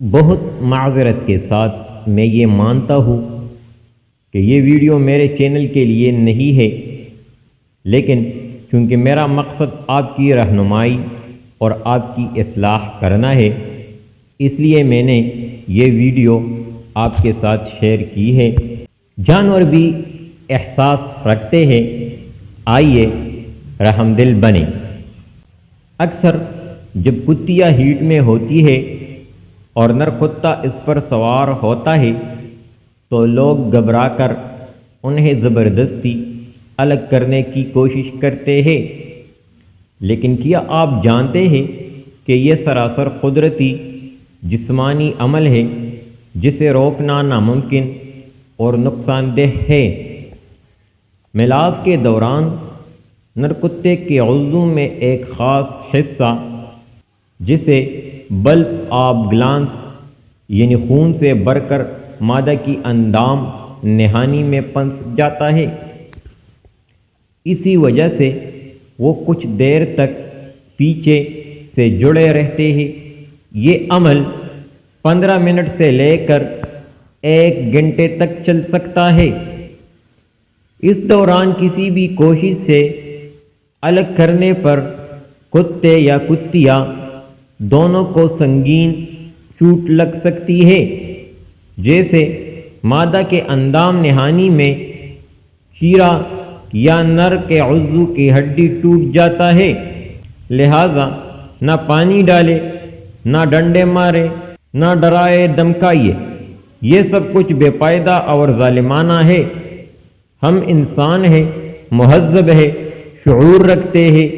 بہت معذرت کے ساتھ میں یہ مانتا ہوں کہ یہ ویڈیو میرے چینل کے لیے نہیں ہے، لیکن چونکہ میرا مقصد آپ کی رہنمائی اور آپ کی اصلاح کرنا ہے، اس لیے میں نے یہ ویڈیو آپ کے ساتھ شیئر کی ہے۔ جانور بھی احساس رکھتے ہیں، آئیے رحم دل بنیں۔ اکثر جب کتیا ہیٹ میں ہوتی ہے اور نر کتا اس پر سوار ہوتا ہے تو لوگ گھبرا کر انہیں زبردستی الگ کرنے کی کوشش کرتے ہیں، لیکن کیا آپ جانتے ہیں کہ یہ سراسر قدرتی جسمانی عمل ہے جسے روکنا ناممکن اور نقصان دہ ہے۔ میلاد کے دوران نر کتے کے عضو میں ایک خاص حصہ جسے بلب آف گلانس یعنی خون سے بھر کر مادہ کی اندام نہانی میں پنس جاتا ہے۔ اسی وجہ سے وہ کچھ دیر تک پیچھے سے جڑے رہتے ہیں۔ یہ عمل 15 منٹ سے لے کر 1 گھنٹے تک چل سکتا ہے۔ اس دوران کسی بھی کوشش سے الگ کرنے پر کتے یا کتیا دونوں کو سنگین چوٹ لگ سکتی ہے، جیسے مادہ کے اندام نہانی میں چیرا یا نر کے عضو کی ہڈی ٹوٹ جاتا ہے۔ لہذا نہ پانی ڈالے، نہ ڈنڈے مارے، نہ ڈرائے دھمکائیے، یہ سب کچھ بے فائدہ اور ظالمانہ ہے۔ ہم انسان ہیں، مہذب ہے، شعور رکھتے ہیں،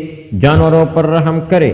جانوروں پر رحم کرے۔